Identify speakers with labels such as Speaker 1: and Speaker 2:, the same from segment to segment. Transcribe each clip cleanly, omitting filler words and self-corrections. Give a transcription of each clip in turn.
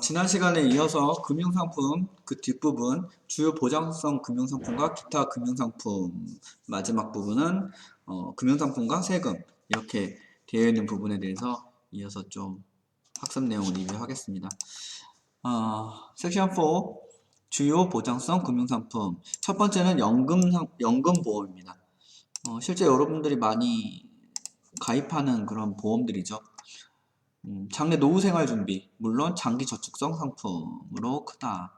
Speaker 1: 지난 시간에 이어서 금융상품 그 뒷부분 주요 보장성 금융상품과 기타 금융상품 마지막 부분은 금융상품과 세금 이렇게 되어 있는 부분에 대해서 이어서 좀 학습 내용을 리뷰하겠습니다. 섹션 4 주요 보장성 금융상품 첫 번째는 연금보험입니다. 실제 여러분들이 많이 가입하는 그런 보험들이죠. 장래 노후생활준비, 물론 장기저축성 상품으로 크다.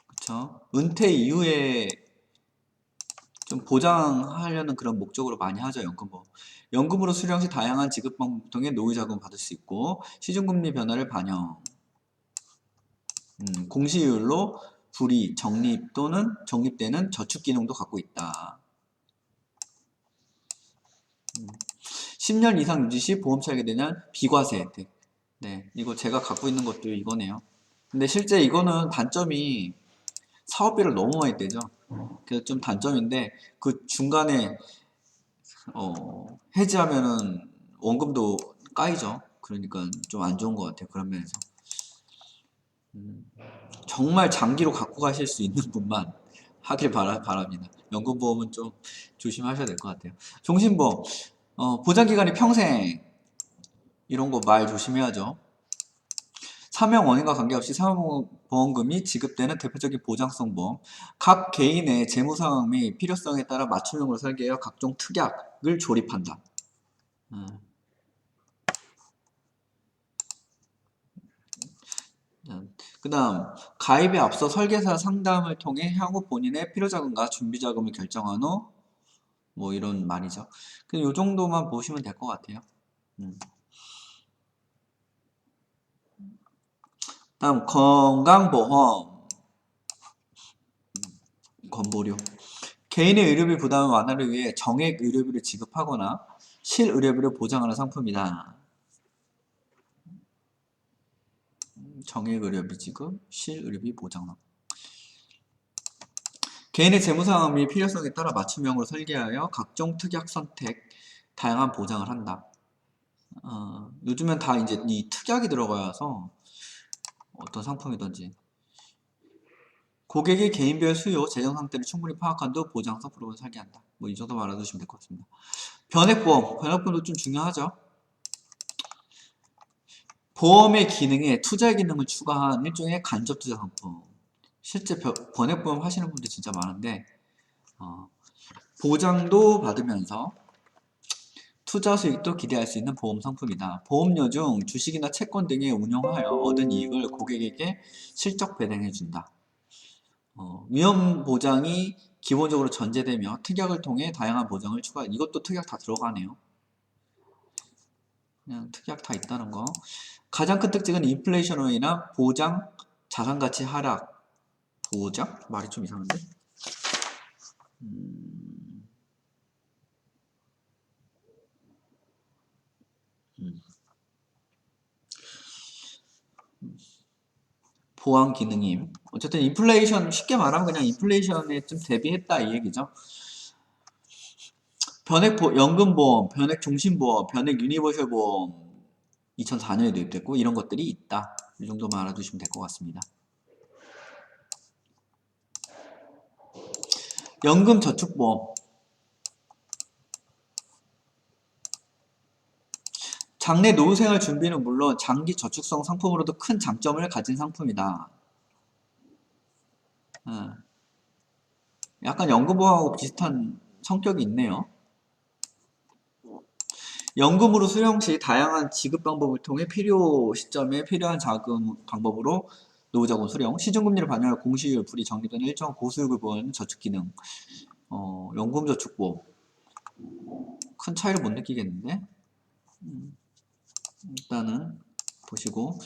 Speaker 1: 그쵸? 은퇴 이후에 좀 보장하려는 그런 목적으로 많이 하죠, 연금보험. 연금으로 수령 시 다양한 지급 방법을 통해 노후자금을 받을 수 있고, 시중금리 변화를 반영. 공시율로 불이 적립 또는 적립되는 저축 기능도 갖고 있다. 10년 이상 유지 시 보험 차익에 대한 비과세 혜택. 네, 이거 제가 갖고 있는 것도 이거네요. 근데 실제 이거는 단점이 사업비를 너무 많이 떼죠. 그래서 좀 단점인데 그 중간에 해지하면은 원금도 까이죠. 그러니까 좀 안 좋은 것 같아요. 그런 면에서 정말 장기로 갖고 가실 수 있는 분만 하길 바랍니다. 연금보험은 좀 조심하셔야 될 것 같아요. 종신보험 보장기간이 평생 이런 거 말 조심해야죠. 사명 원인과 관계없이 사망보험금이 지급되는 대표적인 보장성 보험. 각 개인의 재무상황 및 필요성에 따라 맞춤형으로 설계하여 각종 특약을 조립한다. 그 다음 가입에 앞서 설계사 상담을 통해 향후 본인의 필요자금과 준비자금을 결정한 후 뭐 이런 말이죠. 그냥 요 정도만 보시면 될 것 같아요. 다음 건강보험 건보료 개인의 의료비 부담 완화를 위해 정액 의료비를 지급하거나 실의료비를 보장하는 상품이다. 정액 의료비 지급, 실의료비 보장. 개인의 재무상황 및 필요성에 따라 맞춤형으로 설계하여 각종 특약 선택, 다양한 보장을 한다. 요즘엔 다 이제 이 특약이 들어가서 어떤 상품이든지 고객의 개인별 수요, 재정 상태를 충분히 파악한 후 보장성 프로그램을 설계한다. 뭐 이 정도 알아두시면 될 것 같습니다. 변액보험, 변액보험도 좀 중요하죠. 보험의 기능에 투자의 기능을 추가한 일종의 간접 투자 상품. 실제 변액보험 하시는 분들 진짜 많은데 보장도 받으면서 투자 수익도 기대할 수 있는 보험 상품이다. 보험료 중 주식이나 채권 등에 운용하여 얻은 이익을 고객에게 실적 배당해준다. 위험 보장이 기본적으로 전제되며 특약을 통해 다양한 보장을 추가. 이것도 특약 다 들어가네요. 그냥 특약 다 있다는 거. 가장 큰 특징은 인플레이션으로 인한 보장 자산가치 하락. 보장? 말이 좀 이상한데? 보완 기능임. 어쨌든 인플레이션 쉽게 말하면 그냥 인플레이션에 좀 대비했다 이 얘기죠. 연금보험, 변액종신보험, 변액 유니버셜보험 2004년에 도입됐고 이런 것들이 있다. 이 정도만 알아두시면 될 것 같습니다. 연금저축보험 장래 노후생활 준비는 물론 장기 저축성 상품으로도 큰 장점을 가진 상품이다. 약간 연금보험하고 비슷한 성격이 있네요. 연금으로 수령 시 다양한 지급 방법을 통해 필요 시점에 필요한 자금 방법으로 노후자금 수령, 시중금리를 반영할 공시율, 불이 적립되는 일정 고수익을 보는 저축기능, 연금저축보험 큰 차이를 못 느끼겠는데 일단은 보시고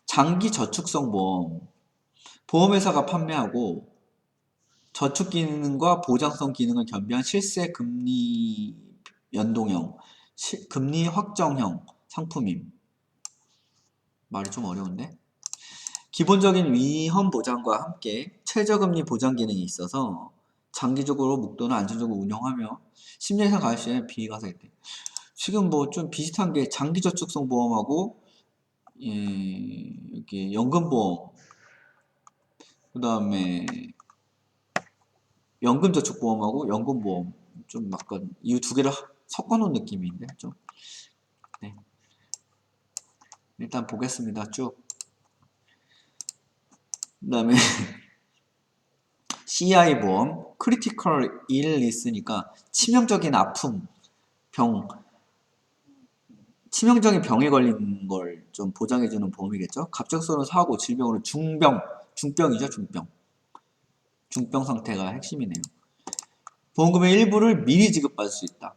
Speaker 1: 장기저축성 보험 보험회사가 판매하고 저축기능과 보장성 기능을 겸비한 실세 금리 연동형, 금리 확정형 상품임. 말이 좀 어려운데? 기본적인 위험 보장과 함께 최저금리 보장 기능이 있어서 장기적으로 목돈을 안정적으로 운영하며 10년 이상 가입 시에는 비과세 혜택. 지금 뭐 좀 비슷한 게 장기저축성 보험하고 예, 여기 연금보험, 그 다음에 연금저축보험하고 연금보험 좀 약간 이 두 개를 섞어놓은 느낌인데 좀. 네. 일단 보겠습니다. 쭉. 그 다음에 CI 보험, 크리티컬 일리스니까 치명적인 아픔, 병, 치명적인 병에 걸린 걸 좀 보장해주는 보험이겠죠. 갑작스러운 사고, 질병으로 중병이죠, 중병. 중병 상태가 핵심이네요. 보험금의 일부를 미리 지급받을 수 있다.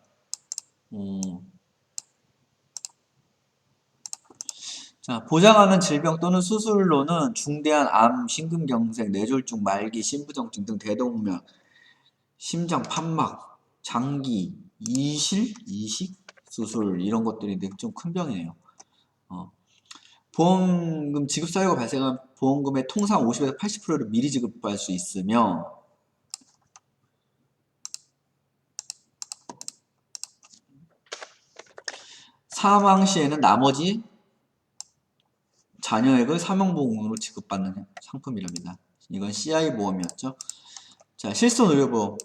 Speaker 1: 자, 보장하는 질병 또는 수술로는 중대한 암, 심근경색, 뇌졸중, 말기, 심부정증 등 대동맥, 심장, 판막, 장기, 이식 수술 이런 것들이 좀 큰 병이네요. 보험금 지급 사유가 발생한 보험금의 통상 50에서 80%를 미리 지급할 수 있으며 사망 시에는 나머지 자녀액을 사망보험으로 지급받는 상품이랍니다. 이건 CI 보험이었죠. 자, 실손의료보험.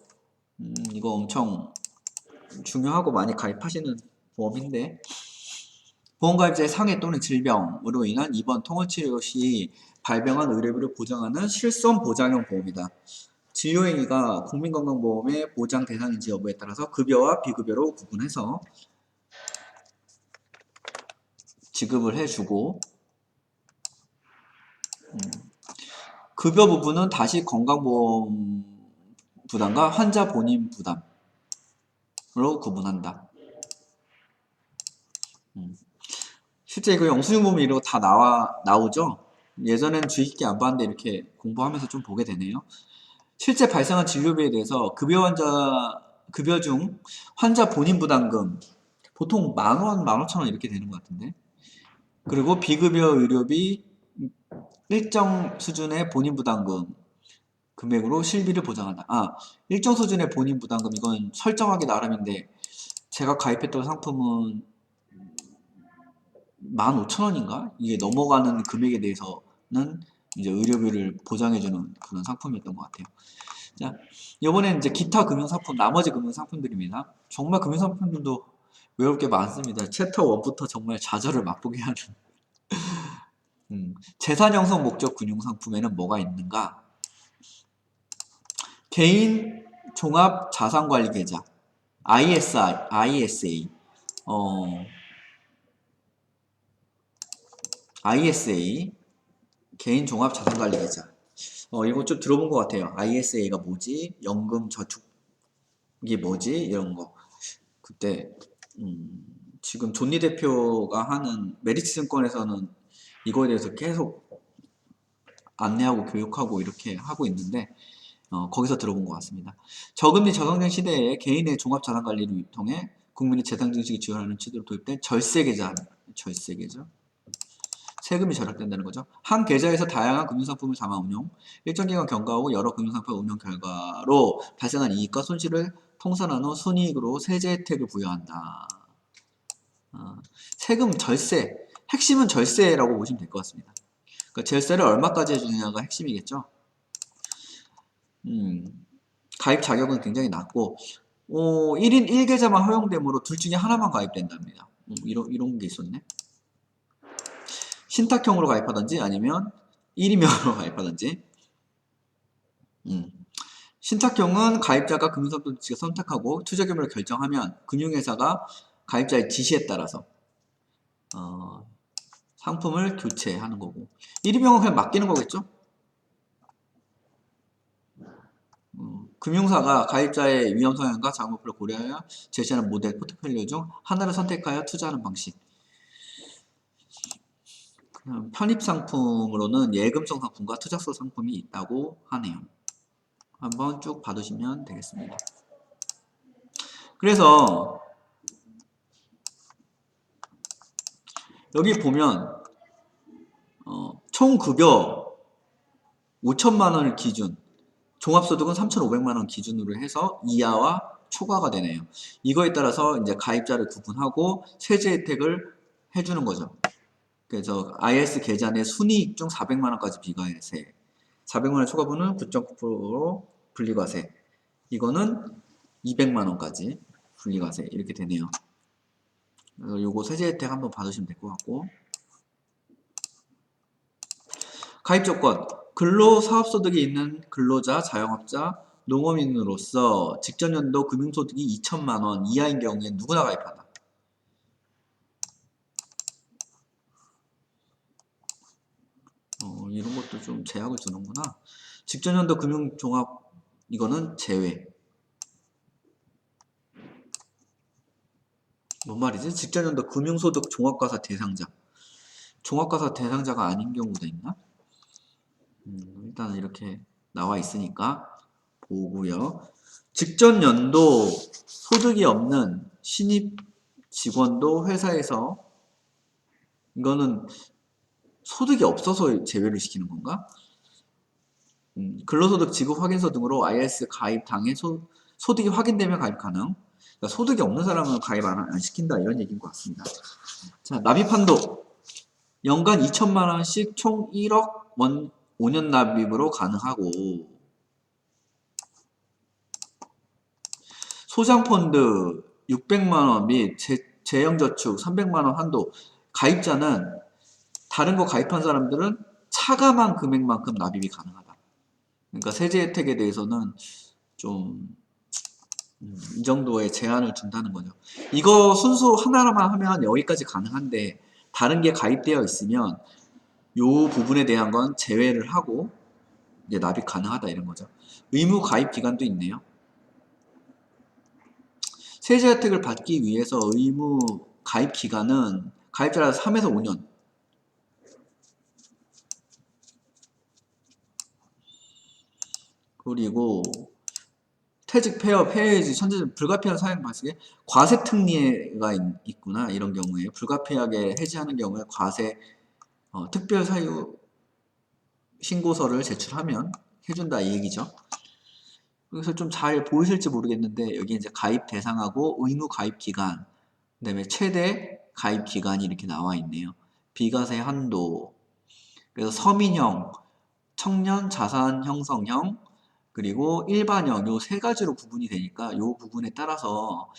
Speaker 1: 이거 엄청 중요하고 많이 가입하시는 보험인데 보험가입자의 상해 또는 질병으로 인한 입원 통원치료 시 발병한 의료비를 보장하는 실손보장형 보험이다. 진료행위가 국민건강보험의 보장 대상인지 여부에 따라서 급여와 비급여로 구분해서 지급을 해주고 급여 부분은 다시 건강보험 부담과 환자 본인 부담으로 구분한다. 실제 이거 영수증 이런 거 다 나오죠? 예전엔 주의 깊게 안 봤는데 이렇게 공부하면서 좀 보게 되네요. 실제 발생한 진료비에 대해서 급여 중 환자 본인 부담금 보통 10,000원, 15,000원 이렇게 되는 것 같은데 그리고 비급여 의료비 일정 수준의 본인 부담금 금액으로 실비를 보장한다. 일정 수준의 본인 부담금 이건 설정하기 나름인데 제가 가입했던 상품은 15,000원인가? 이게 넘어가는 금액에 대해서는 이제 의료비를 보장해주는 그런 상품이었던 것 같아요. 자, 이번에는 이제 기타 금융상품, 나머지 금융상품들입니다. 정말 금융상품들도 외울 게 많습니다. 챕터 1부터 정말 좌절을 맛보게 하는. 재산 형성 목적 금융상품에는 뭐가 있는가? 개인 종합 자산관리 계좌, ISA, ISA, 개인 종합 자산관리 계좌. 이거 좀 들어본 것 같아요. ISA가 뭐지? 연금 저축이 뭐지? 이런 거. 그때 지금 존니 대표가 하는 메리츠 증권에서는 이거에 대해서 계속 안내하고 교육하고 이렇게 하고 있는데 거기서 들어본 것 같습니다. 저금리 저성장 시대에 개인의 종합자산관리를 통해 국민의 재산 증식을 지원하는 취지로 도입된 절세계좌, 세금이 절약된다는 거죠. 한 계좌에서 다양한 금융상품을 담아 운용, 일정 기간 경과하고 여러 금융상품 운용 결과로 발생한 이익과 손실을 통산한 후 순이익으로 세제 혜택을 부여한다. 세금 절세, 핵심은 절세라고 보시면 될 것 같습니다. 그러니까 절세를 얼마까지 해주느냐가 핵심이겠죠. 가입 자격은 굉장히 낮고 1인 1계좌만 허용되므로 둘 중에 하나만 가입된답니다. 이런 게 있었네. 신탁형으로 가입하든지 아니면 1인명으로 가입하든지 신탁형은 가입자가 금융상품 측에 선택하고 투자규모를 결정하면 금융회사가 가입자의 지시에 따라서 상품을 교체하는 거고 1인명은 그냥 맡기는 거겠죠? 금융사가 가입자의 위험 성향과 자금 목표를 고려하여 제시하는 모델 포트폴리오 중 하나를 선택하여 투자하는 방식. 편입 상품으로는 예금성 상품과 투자성 상품이 있다고 하네요. 한번 쭉 봐두시면 되겠습니다. 그래서 여기 보면 총 급여 5천만 원을 기준, 종합소득은 3,500만 원 기준으로 해서 이하와 초과가 되네요. 이거에 따라서 이제 가입자를 구분하고 세제 혜택을 해주는 거죠. 그래서 IS 계좌 내 순이익 중 400만 원까지 비과세. 400만 원 초과분은 9.9%로 분리과세. 이거는 200만 원까지 분리과세 이렇게 되네요. 그래서 요거 세제 혜택 한번 받으시면 될 것 같고. 가입 조건. 근로사업소득이 있는 근로자, 자영업자, 농업인으로서 직전 연도 금융소득이 2천만 원 이하인 경우에 누구나 가입한다. 이런 것도 좀 제약을 두는구나. 직전 연도 금융종합 이거는 제외. 뭔 말이지? 직전 연도 금융소득 종합과세 대상자. 종합과세 대상자가 아닌 경우도 있나? 일단은 이렇게 나와 있으니까 보고요. 직전 연도 소득이 없는 신입 직원도 회사에서 이거는 소득이 없어서 제외를 시키는 건가? 근로소득 지급 확인서 등으로 IRS 가입 당해 소득이 확인되면 가입 가능. 그러니까 소득이 없는 사람은 가입 안 시킨다 이런 얘기인 것 같습니다. 자, 납입한도 연간 2천만 원씩 총 1억 원 5년 납입으로 가능하고 소장펀드 600만 원 및 재형저축 300만 원 한도 가입자는 다른 거 가입한 사람들은 차감한 금액만큼 납입이 가능하다. 그러니까 세제 혜택에 대해서는 좀 이 정도의 제한을 둔다는 거죠. 이거 순수 하나만 하면 여기까지 가능한데 다른 게 가입되어 있으면 요 부분에 대한 건 제외를 하고 이제 납입 가능하다 이런 거죠. 의무 가입 기간도 있네요. 세제 혜택을 받기 위해서 의무 가입 기간은 가입자라서 3에서 5년. 그리고 퇴직, 폐업, 해외이직, 선제적 불가피한 사용 발생에 과세 특례가 있구나. 이런 경우에 불가피하게 해지하는 경우에 과세 특별 사유 신고서를 제출하면 해준다 이 얘기죠. 그래서 좀 잘 보이실지 모르겠는데 여기 이제 가입 대상하고 의무 가입 기간, 그다음에 최대 가입 기간이 이렇게 나와 있네요. 비과세 한도, 그래서 서민형, 청년 자산 형성형, 그리고 일반형 요 세 가지로 구분이 되니까 요 부분에 따라서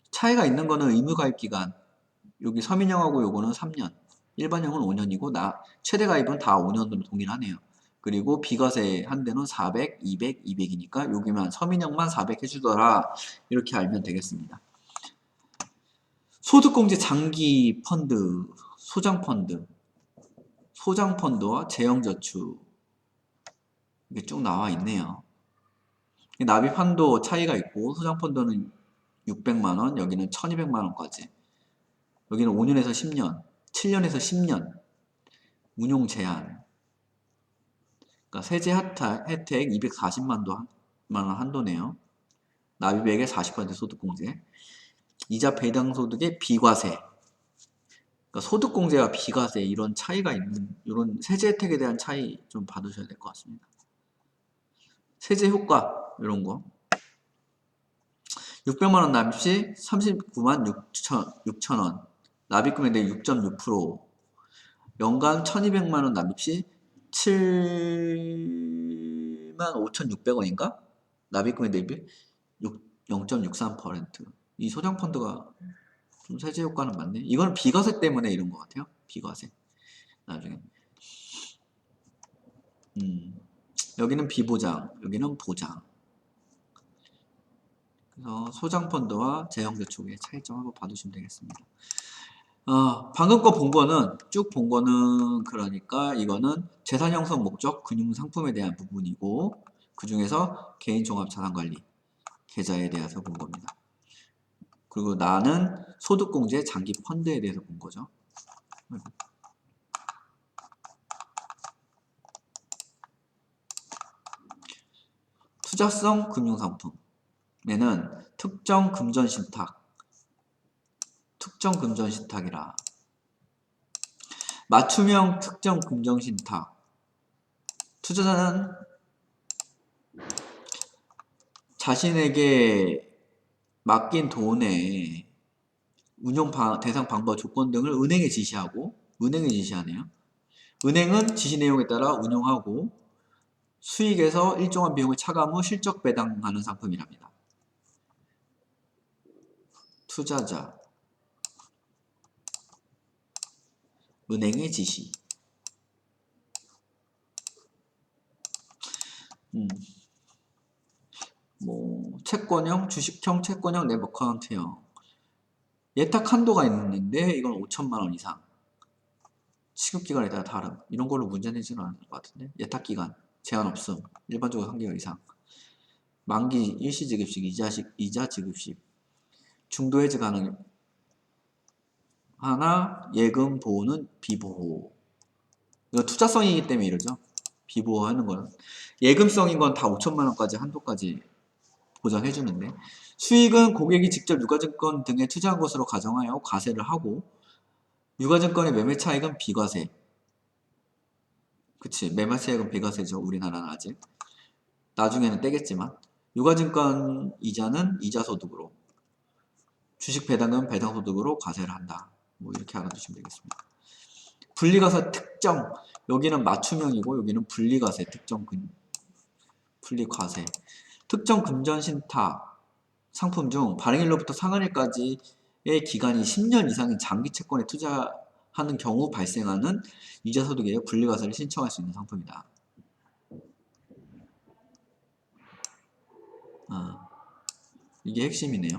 Speaker 1: 차이가 있는 거는 의무 가입 기간, 여기 서민형하고 요거는 3년, 일반형은 5년이고 최대 가입은 다 5년으로 동일하네요. 그리고 비과세 한 대는 400, 200, 200이니까 여기만 서민형만 400 해주더라 이렇게 알면 되겠습니다. 소득공제 장기 펀드, 소장펀드, 소장펀드와 재형저축 이게 쭉 나와 있네요. 납입 한도 차이가 있고 소장펀드는 600만원, 여기는 1200만원까지. 여기는 5년에서 10년, 7년에서 10년 운용 제한. 그러니까 세제 혜택 240만원 한도네요. 납입액의 40% 소득공제. 이자 배당 소득의 비과세. 그러니까 소득공제와 비과세 이런 차이가 있는 이런 세제 혜택에 대한 차이 좀 받으셔야 될 것 같습니다. 세제 효과 이런 거. 600만원 납입 시 39만 6천원. 납입금액의 6.6%. 연간 1200만원 납입 시 7만 5,600원인가? 납입금액 대비 0.63%. 이 소장펀드가 좀 세제 효과는 많네. 이건 비과세 때문에 이런 것 같아요. 비과세. 나중에. 여기는 비보장, 여기는 보장. 그래서 소장펀드와 재형저축의 차이점 한번 봐두시면 되겠습니다. 방금 거 본 거는 쭉 본 거는 그러니까 이거는 재산 형성 목적 금융 상품에 대한 부분이고 그 중에서 개인 종합 자산 관리 계좌에 대해서 본 겁니다. 그리고 나는 소득공제 장기 펀드에 대해서 본 거죠. 투자성 금융상품에는 특정 금전 신탁이라 맞춤형 특정 금전 신탁 투자자는 자신에게 맡긴 돈의 운용 대상 방법 조건 등을 은행에 지시하고 은행이 지시하네요. 은행은 지시 내용에 따라 운영하고 수익에서 일정한 비용을 차감 후 실적 배당하는 상품이랍니다. 투자자, 은행의 지시. 뭐 채권형, 주식형, 채권형, 랩 어카운트형. 예탁 한도가 있는데 이건 5천만 원 이상. 취급기간에 따라 다름. 이런 걸로 문제 내지는 않을 것 같은데. 예탁기간 제한 없음. 일반적으로 3개월 이상. 만기 일시 지급식, 이자 지급식. 중도 해지 가능. 하나, 예금 보호는 비보호. 이거 투자성이기 때문에 이러죠. 비보호하는 거는. 예금성인 건 다 5천만 원까지 한도까지 보장해주는데, 수익은 고객이 직접 유가증권 등에 투자한 것으로 가정하여 과세를 하고, 유가증권의 매매 차익은 비과세. 그치, 매매 차익은 비과세죠. 우리나라는 아직. 나중에는 떼겠지만, 유가증권 이자는 이자소득으로, 주식 배당은 배당소득으로 과세를 한다. 뭐 이렇게 알아두시면 되겠습니다. 분리과세 특정. 여기는 맞춤형이고 여기는 분리과세 특정 분리과세. 특정 금전신탁 상품 중 발행일로부터 상한일까지의 기간이 10년 이상인 장기 채권에 투자하는 경우 발생하는 이자소득에 분리과세를 신청할 수 있는 상품이다. 이게 핵심이네요.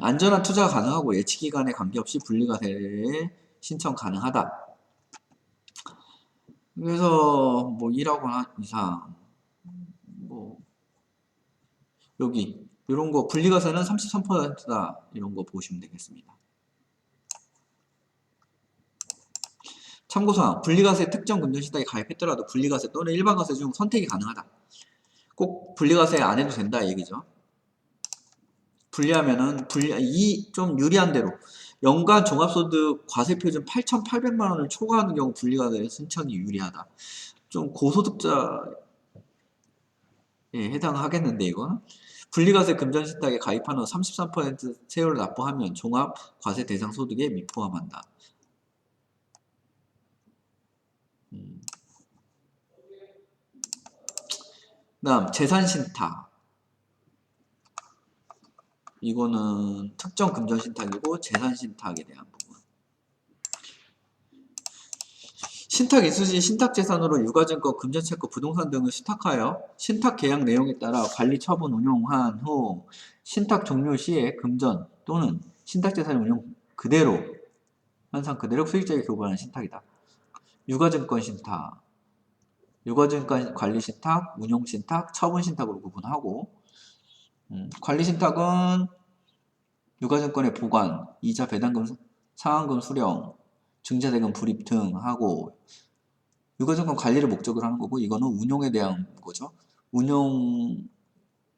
Speaker 1: 안전한 투자가 가능하고 예치기간에 관계없이 분리과세에 신청 가능하다. 그래서 뭐 1억 원 이상 뭐 여기 이런 거 분리과세는 33%다 이런 거 보시면 되겠습니다. 참고사항 분리과세 특정 금전신탁에 가입했더라도 분리과세 또는 일반과세 중 선택이 가능하다. 꼭 분리과세 안 해도 된다 얘기죠. 분리하면은 좀 유리한 대로 연간 종합소득 과세표준 8,800만 원을 초과하는 경우 분리과세 신청이 유리하다. 좀 고소득자에 해당하겠는데 이거는 분리과세 금전신탁에 가입한 후 33% 세율을 납부하면 종합 과세 대상 소득에 미포함한다. 그다음 재산신탁. 이거는 특정 금전신탁이고 재산신탁에 대한 부분. 신탁 이수시 신탁재산으로 유가증권, 금전채권, 부동산 등을 신탁하여 신탁 계약 내용에 따라 관리 처분 운용한 후 신탁 종료 시에 금전 또는 신탁재산 운용 그대로 현상 그대로 수익자에게 교부하는 신탁이다. 유가증권 신탁, 유가증권 관리신탁, 운용신탁, 처분신탁으로 구분하고 관리신탁은 유가증권의 보관, 이자 배당금, 상환금 수령, 증자대금 불입 등 하고 유가증권 관리를 목적으로 하는 거고 이거는 운용에 대한 거죠.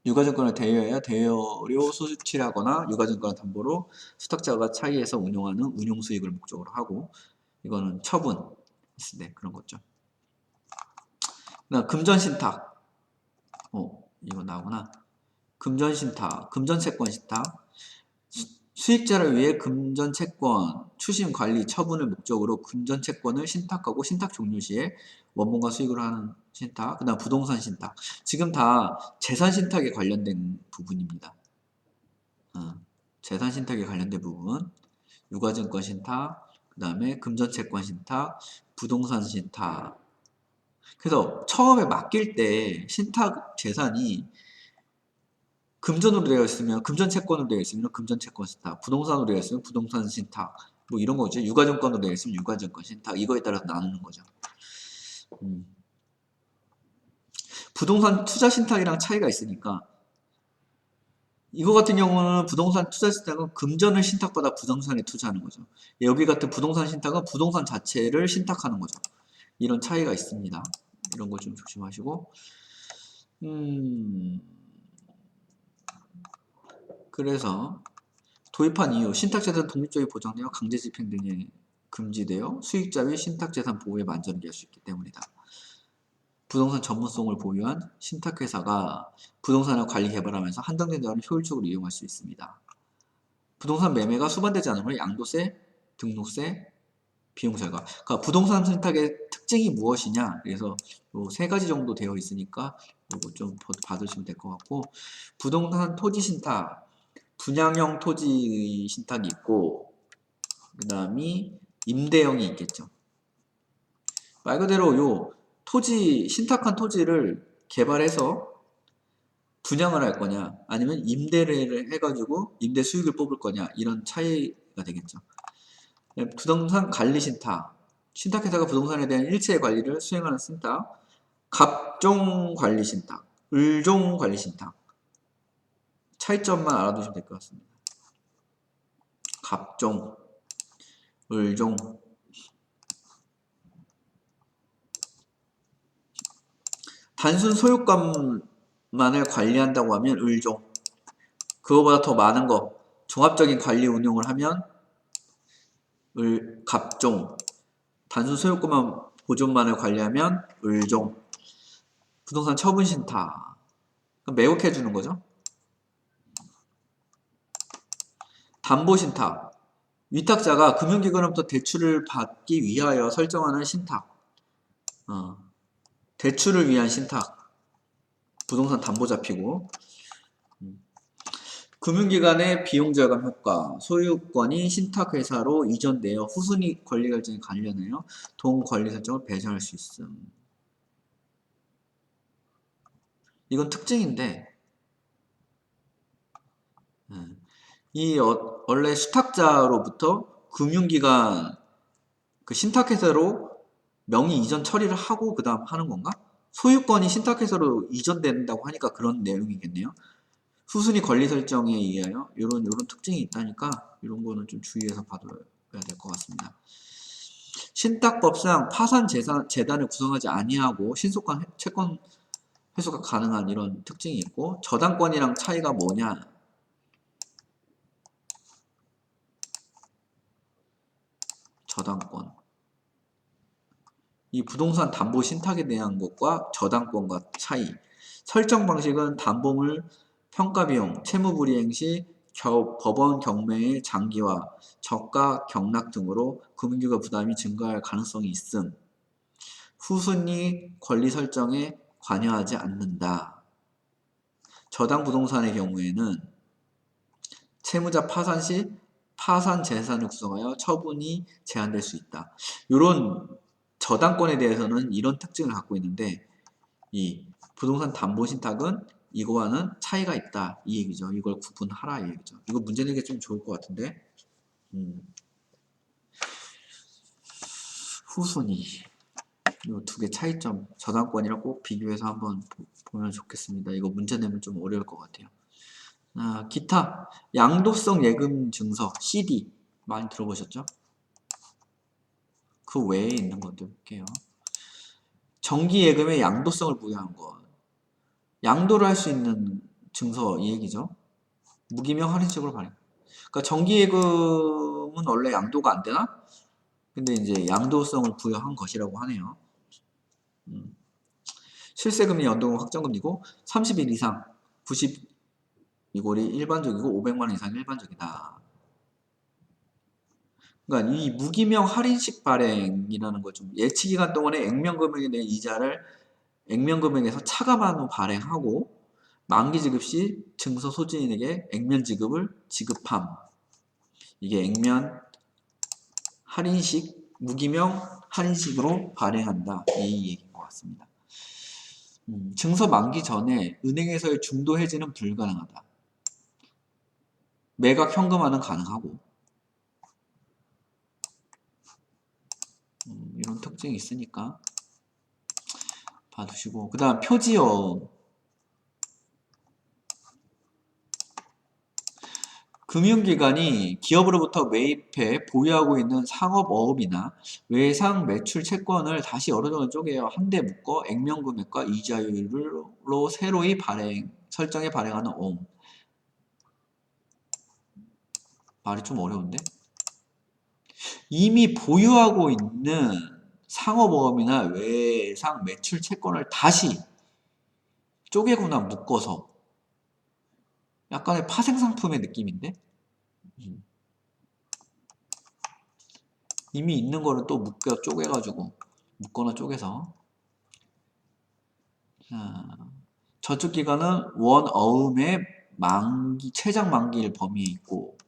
Speaker 1: 유가증권을 대여해야 대여료 수취하거나 유가증권을 담보로 수탁자가 차이해서 운용하는 운용수익을 목적으로 하고 이거는 처분, 네, 그런 거죠. 금전신탁, 이거 나오구나. 금전신탁, 금전채권신탁, 수익자를 위해 금전채권 추심 관리 처분을 목적으로 금전채권을 신탁하고 신탁 종료 시에 원본과 수익으로 하는 신탁, 그 다음 부동산 신탁. 지금 다 재산 신탁에 관련된 부분입니다. 재산 신탁에 관련된 부분, 유가증권 신탁, 그 다음에 금전채권 신탁, 부동산 신탁. 그래서 처음에 맡길 때 신탁 재산이 금전으로 되어 있으면 금전채권으로 되어 있으면 금전채권 신탁, 부동산으로 되어 있으면 부동산 신탁, 뭐 이런 거죠. 유가증권으로 되어 있으면 유가증권 신탁, 이거에 따라서 나누는 거죠. 부동산 투자 신탁이랑 차이가 있으니까 이거 같은 경우는 부동산 투자 신탁은 금전을 신탁받아 부동산에 투자하는 거죠. 여기 같은 부동산 신탁은 부동산 자체를 신탁하는 거죠. 이런 차이가 있습니다. 이런 거 좀 조심하시고 그래서 도입한 이유, 신탁재산 독립적이 보장되어 강제집행 등에 금지되어 수익자 및 신탁재산 보호에 만전을 기할 수 있기 때문이다. 부동산 전문성을 보유한 신탁회사가 부동산을 관리 개발하면서 한정된 자원을 효율적으로 이용할 수 있습니다. 부동산 매매가 수반되지 않으면 양도세, 등록세, 비용 절감. 그러니까 부동산 신탁의 특징이 무엇이냐? 그래서 요 세 가지 정도 되어 있으니까 요거 좀 받으시면 될 것 같고, 부동산 토지 신탁, 분양형 토지 신탁이 있고, 그 다음이 임대형이 있겠죠. 말 그대로 요 토지, 신탁한 토지를 개발해서 분양을 할 거냐, 아니면 임대를 해가지고 임대 수익을 뽑을 거냐, 이런 차이가 되겠죠. 부동산 관리 신탁, 신탁회사가 부동산에 대한 일체의 관리를 수행하는 신탁, 갑종 관리 신탁, 을종 관리 신탁. 차이점만 알아두시면 될 것 같습니다. 갑종, 을종. 단순 소유권만을 관리한다고 하면 을종. 그거보다 더 많은 거, 종합적인 관리 운용을 하면 갑종. 단순 소유권만 보존만을 관리하면 을종. 부동산 처분 신탁. 매국해 주는 거죠. 담보 신탁. 위탁자가 금융기관으로부터 대출을 받기 위하여 설정하는 신탁. 대출을 위한 신탁. 부동산 담보 잡히고. 금융기관의 비용 절감 효과. 소유권이 신탁회사로 이전되어 후순위 권리 결정에 관련하여 동관리 설정을 배제할 수 있음. 이건 특징인데, 원래 수탁자로부터 금융기관 그 신탁회사로 명의 이전 처리를 하고 그 다음 하는 건가? 소유권이 신탁회사로 이전된다고 하니까 그런 내용이겠네요. 후순위 권리 설정에 의하여 이런 특징이 있다니까 이런 거는 좀 주의해서 봐둬야 될 것 같습니다. 신탁법상 파산 재단을 구성하지 아니하고 신속한 채권 회수가 가능한 이런 특징이 있고, 저당권이랑 차이가 뭐냐? 저당권. 이 부동산 담보 신탁에 대한 것과 저당권과 차이. 설정 방식은 담보물 평가비용, 채무불이행 시 법원 경매의 장기화, 저가 경락 등으로 금융기관 부담이 증가할 가능성이 있음. 후순위 권리 설정에 관여하지 않는다. 저당 부동산의 경우에는 채무자 파산 시 파산 재산을 구성하여 처분이 제한될 수 있다. 이런 저당권에 대해서는 이런 특징을 갖고 있는데, 이 부동산 담보 신탁은 이거와는 차이가 있다 이 얘기죠. 이걸 구분하라 이 얘기죠. 이거 문제 내기 좀 좋을 것 같은데. 후순위 이 두 개 차이점, 저당권이랑 꼭 비교해서 한번 보면 좋겠습니다. 이거 문제 내면 좀 어려울 것 같아요. 기타 양도성 예금 증서 CD 많이 들어보셨죠? 그 외에 있는 것도 볼게요. 정기 예금의 양도성을 부여한 것. 양도를 할 수 있는 증서 이 얘기죠. 무기명 할인식으로 발행. 그러니까 정기 예금은 원래 양도가 안 되나? 근데 이제 양도성을 부여한 것이라고 하네요. 실세금리 연동은 확정금리고 30일 이상 90이골이 일반적이고 500만 원 이상이 일반적이다. 그러니까 이 무기명 할인식 발행이라는 걸 좀 예치기간 동안에 액면금액에 대한 이자를 액면금액에서 차감한 후 발행하고 만기 지급 시 증서 소지인에게 액면 지급을 지급함. 이게 액면 할인식, 무기명 할인식으로 발행한다. 이 얘기인 것 같습니다. 증서 만기 전에 은행에서의 중도 해지는 불가능하다. 매각 현금화는 가능하고, 이런 특징이 있으니까 봐두시고, 그 다음 표지요. 금융기관이 기업으로부터 매입해 보유하고 있는 상업어업이나 외상 매출 채권을 다시 여러 종을 쪼개어 한데 묶어 액면금액과 이자율로 새로이 설정해 발행하는 어음. 말이 좀 어려운데? 이미 보유하고 있는 상업어업이나 외상 매출 채권을 다시 쪼개거나 묶어서 약간의 파생상품의 느낌인데? 이미 있는 거를 또 쪼개가지고 묶거나 쪼개서. 자, 저축기간은 원어음의 만기, 최장 만기일 범위에 있고,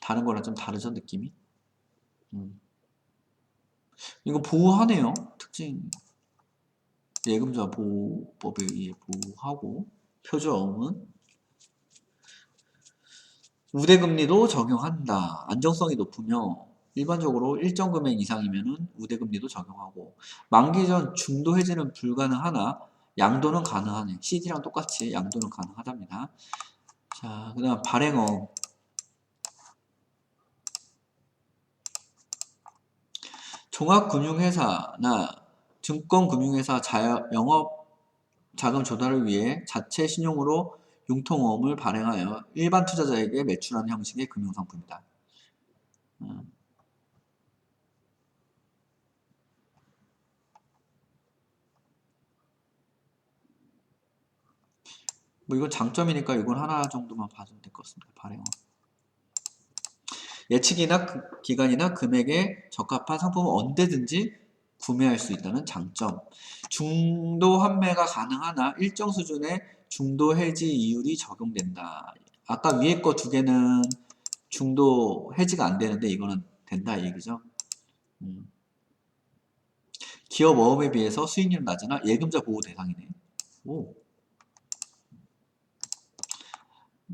Speaker 1: 다른 거랑 좀 다르죠, 느낌이? 이거 보호하네요. 특징. 예금자 보호법에 의해 보호하고, 표준어음은 우대금리도 적용한다. 안정성이 높으며 일반적으로 일정 금액 이상이면 우대금리도 적용하고, 만기 전 중도 해지는 불가능하나 양도는 가능하네. CD랑 똑같이 양도는 가능하답니다. 자, 그 다음 발행어. 종합금융회사나 증권금융회사 영업 자금 조달을 위해 자체 신용으로 융통어음을 발행하여 일반 투자자에게 매출하는 형식의 금융상품이다. 뭐 이건 장점이니까 이건 하나 정도만 봐주면 될 것 같습니다. 발행어. 예측이나 기간이나 금액에 적합한 상품을 언제든지 구매할 수 있다는 장점. 중도 환매가 가능하나 일정 수준의 중도 해지 이율이 적용된다. 아까 위에 거 두 개는 중도 해지가 안 되는데 이거는 된다 이 얘기죠. 기업 어음에 비해서 수익률은 낮으나 예금자 보호 대상이네. 오.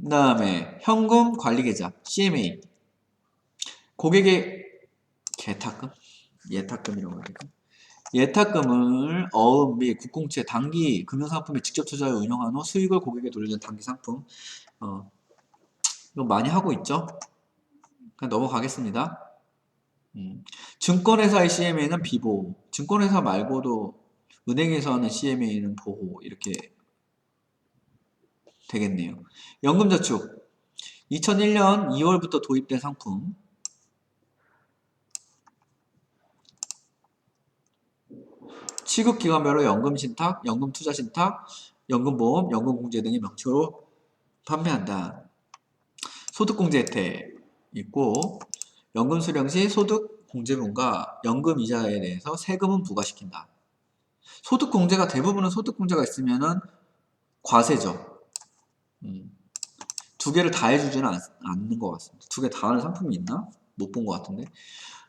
Speaker 1: 그 다음에 현금 관리계좌 CMA. 고객의 개탁금? 예탁금이라고 해야 될까? 예탁금을 어음 및 국공채 단기 금융상품에 직접 투자하여 운영한 후 수익을 고객에게 돌려주는 단기 상품. 이거 많이 하고 있죠? 그냥 넘어가겠습니다. 증권회사의 CMA는 비보호. 증권회사 말고도 은행에서 하는 CMA는 보호. 이렇게 되겠네요. 연금저축. 2001년 2월부터 도입된 상품. 취급기관별로 연금신탁, 연금투자신탁, 연금보험, 연금공제 등의 명칭으로 판매한다. 소득공제 혜택 있고 연금 수령 시 소득 공제분과 연금 이자에 대해서 세금은 부과시킨다. 소득 공제가 대부분은 소득 공제가 있으면은 과세죠. 두 개를 다 해주지는 않는 것 같습니다. 두 개 다 하는 상품이 있나? 못 본 것 같은데.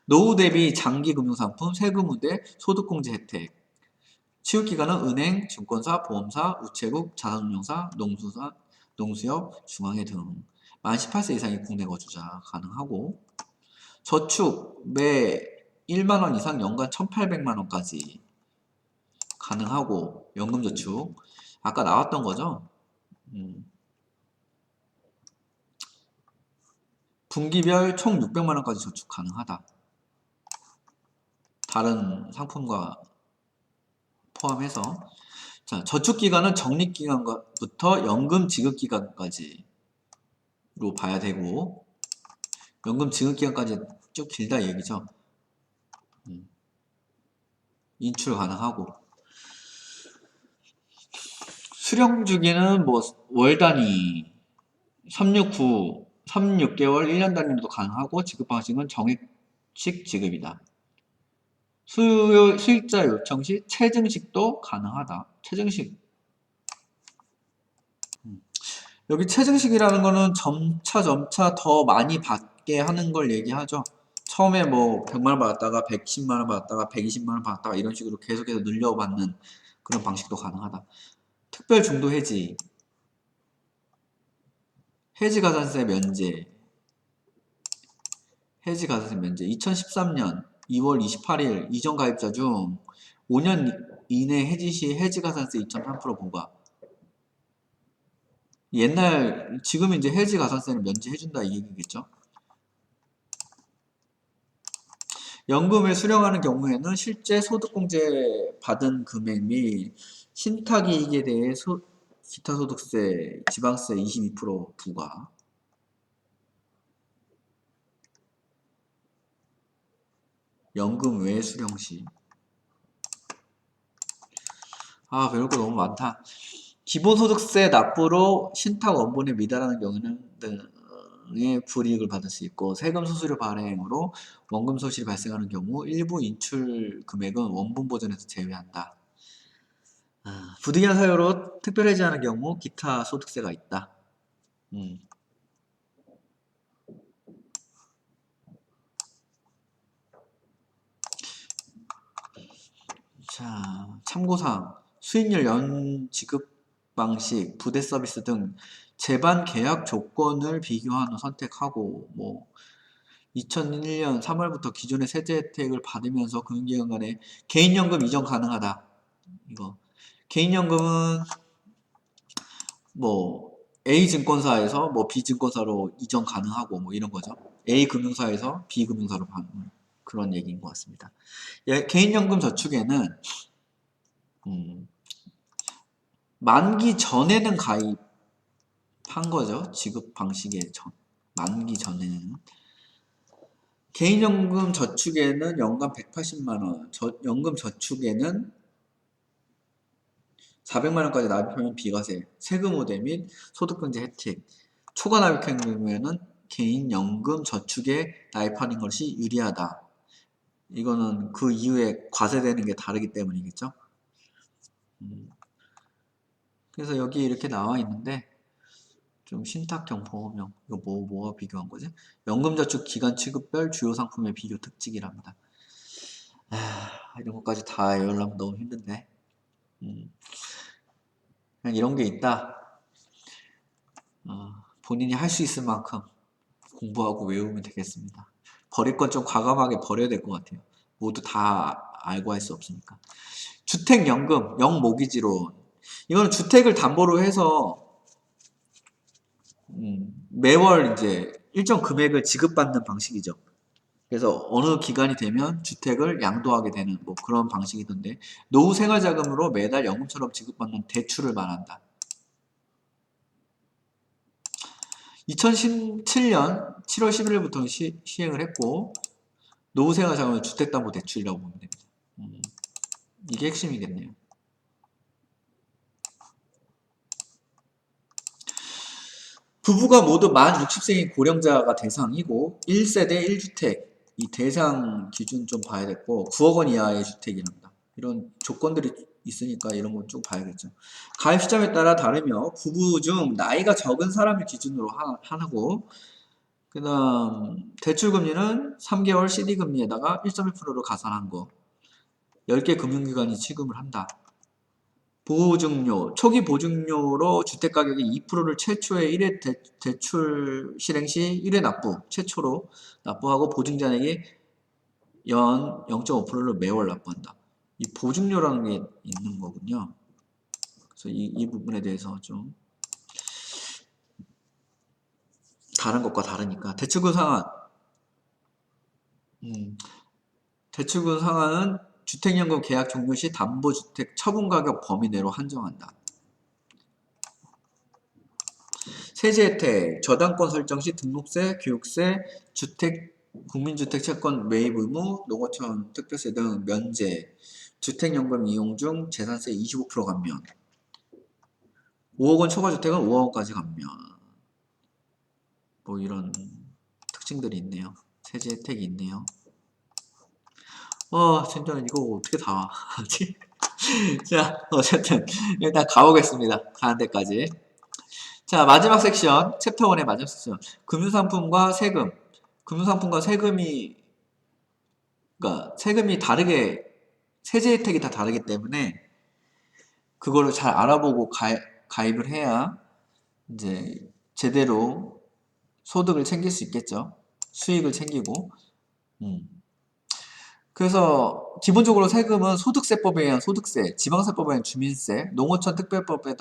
Speaker 1: 노후 대비 장기 금융상품, 세금 우대, 소득 공제 혜택. 취급기관은 은행, 증권사, 보험사, 우체국, 자산운용사, 농수협, 중앙회 등. 만 18세 이상의 국내 거주자 가능하고, 저축 매 1만원 이상 연간 1800만원까지 가능하고, 연금저축 아까 나왔던 거죠. 분기별 총 600만원까지 저축 가능하다. 다른 상품과 포함해서. 자, 저축기간은 적립기간부터 연금 지급기간까지로 봐야 되고, 연금 지급기간까지 쭉 길다 얘기죠. 인출 가능하고, 수령 주기는 뭐 월 단위 369, 36개월 1년 단위로도 가능하고, 지급 방식은 정액식 지급이다. 수익자 요청 시 체증식도 가능하다. 체증식. 여기 체증식이라는 거는 점차 더 많이 받게 하는 걸 얘기하죠. 처음에 뭐 100만원 받았다가 110만원 받았다가 120만원 받았다가 이런 식으로 계속해서 늘려받는 그런 방식도 가능하다. 특별 중도 해지. 해지가산세 면제. 해지가산세 면제. 2013년 2월 28일 이전 가입자 중 5년 이내 해지 시 해지가산세 2.3% 부과. 지금 이제 해지가산세는 면제해준다 이 얘기겠죠. 연금을 수령하는 경우에는 실제 소득공제 받은 금액 및 신탁이익에 대해 기타 소득세, 지방세 22% 부과. 연금 외 수령 시. 배울 거 너무 많다. 기본소득세 납부로 신탁 원본에 미달하는 경우는 불이익을 받을 수 있고 세금 수수료 발행으로 원금 소실이 발생하는 경우 일부 인출 금액은 원분 보전에서 제외한다. 부득이한 사유로 특별 해지하는 경우 기타 소득세가 있다. 자, 참고사항 수익률 연 지급 방식, 부대 서비스 등 제반 계약 조건을 비교한 후 선택하고 2001년 3월부터 기존의 세제 혜택을 받으면서 금융기관 간에 개인연금 이전 가능하다. 이거 개인연금은 A 증권사에서 B 증권사로 이전 가능하고 이런 거죠. A 금융사에서 B 금융사로 받는 그런 얘기인 것 같습니다. 개인연금 저축에는 만기 전에는 가입한 거죠. 지급 방식의 만기 전에는. 개인연금 저축에는 연간 180만원, 연금 저축에는 400만원까지 납입하면 비과세, 세금 우대 및 소득공제 혜택, 초과 납입한 경우에는 개인연금 저축에 나입하는 것이 유리하다. 이거는 그 이후에 과세되는 게 다르기 때문이겠죠. 그래서 여기 이렇게 나와 있는데 좀 신탁형 보험형 이거 뭐와 비교한 거지? 연금저축 기간 취급별 주요 상품의 비교 특징이랍니다. 이런 것까지 다 외우려면 너무 힘든데 그냥 이런 게 있다. 본인이 할 수 있을 만큼 공부하고 외우면 되겠습니다. 버릴 건 좀 과감하게 버려야 될 것 같아요. 모두 다 알고 할 수 없으니까. 주택연금, 영모기지론. 이거는 주택을 담보로 해서 매월 이제 일정 금액을 지급받는 방식이죠. 그래서 어느 기간이 되면 주택을 양도하게 되는 그런 방식이던데 노후 생활자금으로 매달 연금처럼 지급받는 대출을 말한다. 2017년 7월 11일부터 시행을 했고 노후 생활자금은 주택담보대출이라고 보면 됩니다. 이게 핵심이겠네요. 부부가 모두 만 60세인 고령자가 대상이고 1세대 1주택 이 대상 기준 좀 봐야겠고 9억 원 이하의 주택이랍니다. 이런 조건들이 있으니까 이런 건 쭉 봐야겠죠. 가입 시점에 따라 다르며 부부 중 나이가 적은 사람을 기준으로 하고 그 다음 대출금리는 3개월 CD금리에다가 1.1%로 가산한 거 10개 금융기관이 취급을 한다. 보증료, 초기 보증료로 주택가격의 2%를 최초의 1회 대출 실행 시 1회 납부, 최초로 납부하고 보증자에게 연 0.5%를 매월 납부한다. 이 보증료라는 게 있는 거군요. 그래서 이 부분에 대해서 좀 다른 것과 다르니까 대출금 상한 대출금 상한은 주택연금 계약 종료 시 담보주택 처분가격 범위 내로 한정한다. 세제 혜택, 저당권 설정 시 등록세, 교육세, 주택, 국민주택 채권 매입 의무, 농어촌 특별세 등 면제, 주택연금 이용 중 재산세 25% 감면, 5억 원 초과주택은 5억 원까지 감면. 이런 특징들이 있네요. 세제 혜택이 있네요. 진짜 이거 어떻게 다 하지? 자, 어쨌든 일단 가보겠습니다. 가는 데까지. 자, 마지막 섹션, 챕터 1의 마지막 섹션. 금융상품과 세금. 금융상품과 세금이, 그러니까 세금이 다르게, 세제 혜택이 다 다르기 때문에 그거를 잘 알아보고 가입을 해야 이제 제대로 소득을 챙길 수 있겠죠. 수익을 챙기고. 그래서 기본적으로 세금은 소득세법에 의한 소득세, 지방세법에 의한 주민세, 농어촌 특별법에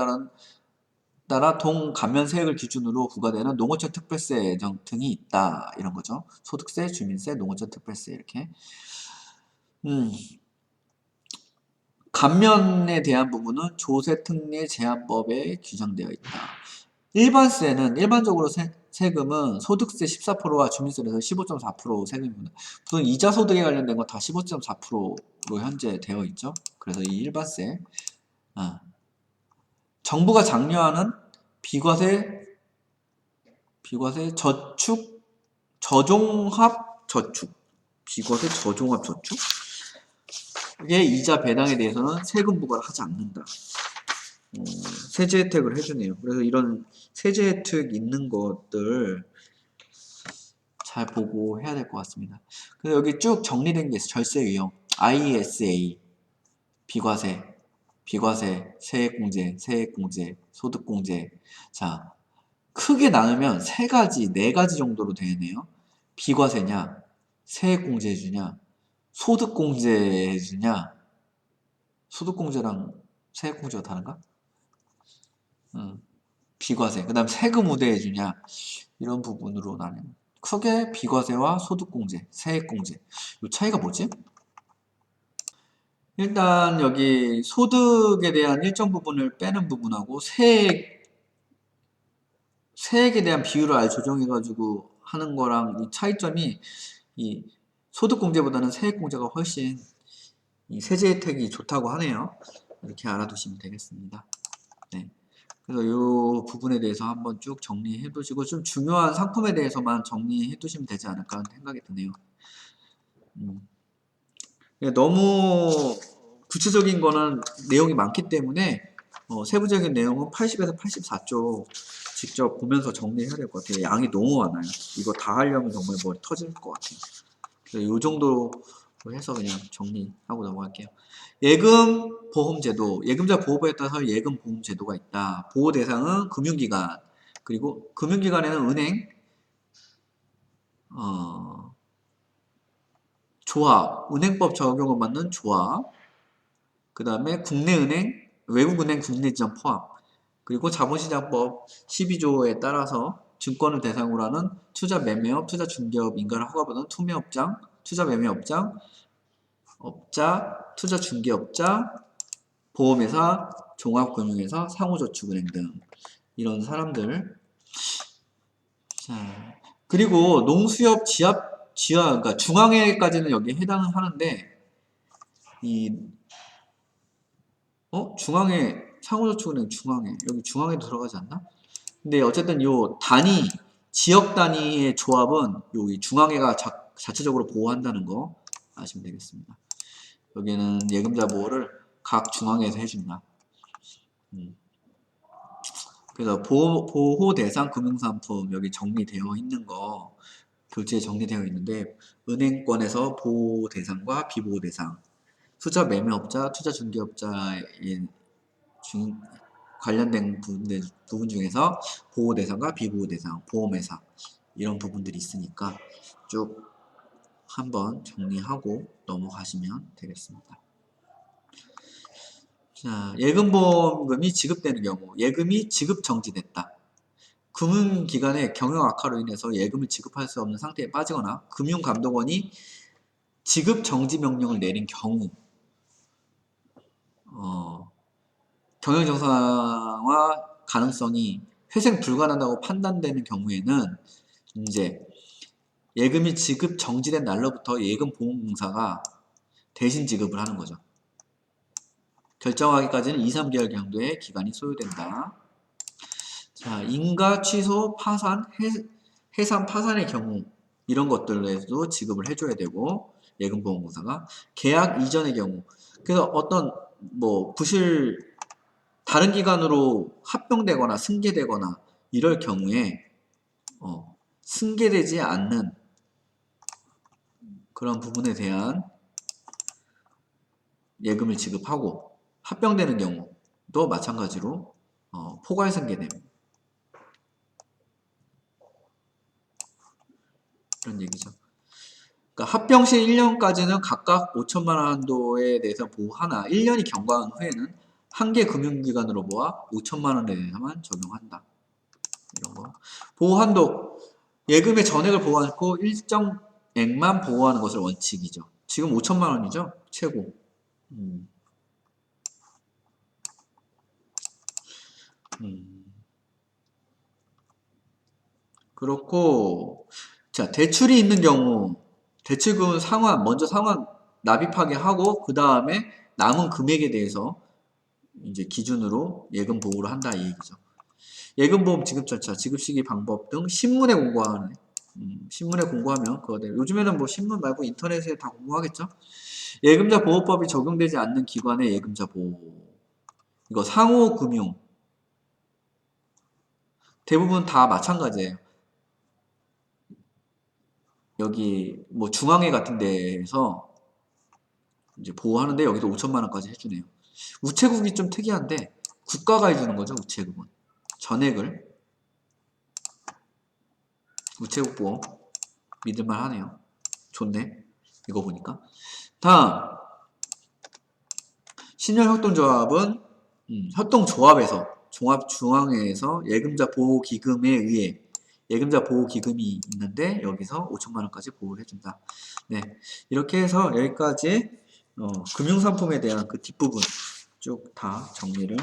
Speaker 1: 따라 동감면세액을 기준으로 부과되는 농어촌 특별세 등이 있다. 이런 거죠. 소득세, 주민세, 농어촌 특별세 이렇게. 감면에 대한 부분은 조세특례 제한법에 규정되어 있다. 일반세는 일반적으로 세금은 소득세 14%와 주민세에서 15.4% 세금입니다. 보통 이자 소득에 관련된 건 다 15.4%로 현재 되어 있죠. 그래서 이 일반세 정부가 장려하는 비과세 비과세 저축 저종합 저축 비과세 저종합 저축 의 이자 배당에 대해서는 세금 부과를 하지 않는다. 세제 혜택을 해주네요. 그래서 이런 세제 혜택 있는 것들 잘 보고 해야 될 것 같습니다. 그래서 여기 쭉 정리된 게 있어요. 절세 유형, ISA, 비과세, 비과세, 세액공제, 세액공제, 소득공제. 자, 크게 나누면 세 가지, 네 가지 정도로 되네요. 비과세냐, 세액공제 해주냐, 소득공제 해주냐, 소득공제랑 세액공제가 다른가? 비과세. 그 다음 세금 우대해주냐. 이런 부분으로 나는 크게 비과세와 소득공제, 세액공제. 이 차이가 뭐지? 일단 여기 소득에 대한 일정 부분을 빼는 부분하고 세액에 대한 비율을 아예 조정해가지고 하는 거랑 이 차이점이 이 소득공제보다는 세액공제가 훨씬 이 세제 혜택이 좋다고 하네요. 이렇게 알아두시면 되겠습니다. 네. 그래서 이 부분에 대해서 한번 쭉 정리해 두시고 좀 중요한 상품에 대해서만 정리해 두시면 되지 않을까 하는 생각이 드네요. 너무 구체적인 거는 내용이 많기 때문에 세부적인 내용은 80에서 84쪽 직접 보면서 정리해야 될 것 같아요. 양이 너무 많아요. 이거 다 하려면 정말 머리 터질 것 같아요. 그래서 이 정도로 해서 그냥 정리하고 넘어갈게요. 예금 보험제도, 예금자 보호부에 따라서 예금 보험제도가 있다. 보호 대상은 금융기관, 그리고 금융기관에는 은행, 조합, 은행법 적용을 받는 조합, 그 다음에 국내은행, 외국은행 국내지점 포함, 그리고 자본시장법 12조에 따라서 증권을 대상으로 하는 투자 매매업, 투자 중개업 인가를 허가받은 투매업장, 투자 매매업장, 업자, 투자 중개업자, 보험회사, 종합금융회사, 상호저축은행 등 이런 사람들. 자, 그리고 농수협 그러니까 중앙회까지는 여기에 해당을 하는데 중앙회, 상호저축은행 중앙회, 여기 중앙회도 들어가지 않나? 근데 어쨌든 요 단위, 지역 단위의 조합은 여기 중앙회가 자체적으로 보호한다는 거 아시면 되겠습니다. 여기는 예금자 보호를 각 중앙회에서 해준다. 그래서 보호 대상 금융상품 여기 정리되어 있는 거 교재에 정리되어 있는데 은행권에서 보호 대상과 비보호 대상, 투자 매매업자, 투자 중개업자의 관련된 부분 중에서 보호 대상과 비보호 대상, 보험회사 이런 부분들이 있으니까 쭉 한번 정리하고 넘어가시면 되겠습니다. 자, 예금보험금이 지급되는 경우, 예금이 지급 정지됐다. 금융기관의 경영 악화로 인해서 예금을 지급할 수 없는 상태에 빠지거나 금융감독원이 지급 정지 명령을 내린 경우, 경영 정상화 가능성이 회생 불가능하다고 판단되는 경우에는 이제 예금이 지급 정지된 날로부터 예금보험공사가 대신 지급을 하는 거죠. 결정하기까지는 2, 3개월 정도의 기간이 소요된다. 자, 인가 취소, 파산, 해산, 파산의 경우 이런 것들에도 지급을 해줘야 되고 예금보험공사가 계약 이전의 경우 그래서 어떤 다른 기관으로 합병되거나 승계되거나 이럴 경우에 승계되지 않는 그런 부분에 대한 예금을 지급하고 합병되는 경우도 마찬가지로 포괄 승계됨 그런 얘기죠. 그러니까 합병 시 1년까지는 각각 5천만 원 한도에 대해서 보호하나 1년이 경과한 후에는 한 개 금융기관으로 모아 5천만 원에 대해서만 적용한다. 이런 거. 보호 한도 예금의 전액을 보호하고 일정액만 보호하는 것을 원칙이죠. 지금 5천만 원이죠. 최고. 그렇고 자 대출이 있는 경우 대출금 먼저 상환 납입하게 하고 그 다음에 남은 금액에 대해서 이제 기준으로 예금 보호를 한다 이 얘기죠. 예금보험 지급절차, 지급시기 방법 등 신문에 공고하는 신문에 공고하면 그거 돼요. 요즘에는 뭐 신문 말고 인터넷에 다 공고하겠죠? 예금자 보호법이 적용되지 않는 기관의 예금자 보호. 이거 상호금융. 대부분 다 마찬가지예요. 여기 뭐 중앙회 같은 데에서 이제 보호하는데 여기도 5천만 원까지 해주네요. 우체국이 좀 특이한데 국가가 해주는 거죠. 우체국은 전액을. 우체국 보험 믿을만 하네요. 좋네. 이거 보니까. 다음 신혈협동조합은 협동조합에서 종합중앙회에서 예금자 보호기금에 의해 예금자 보호기금이 있는데 여기서 5천만 원까지 보호를 해준다. 네, 이렇게 해서 여기까지 금융상품에 대한 그 뒷부분 쭉 다 정리를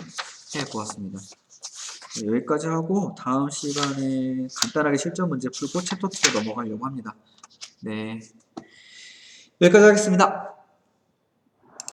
Speaker 1: 해보았습니다. 네, 여기까지 하고 다음 시간에 간단하게 실전 문제 풀고 챕터 2로 넘어가려고 합니다. 네, 여기까지 하겠습니다.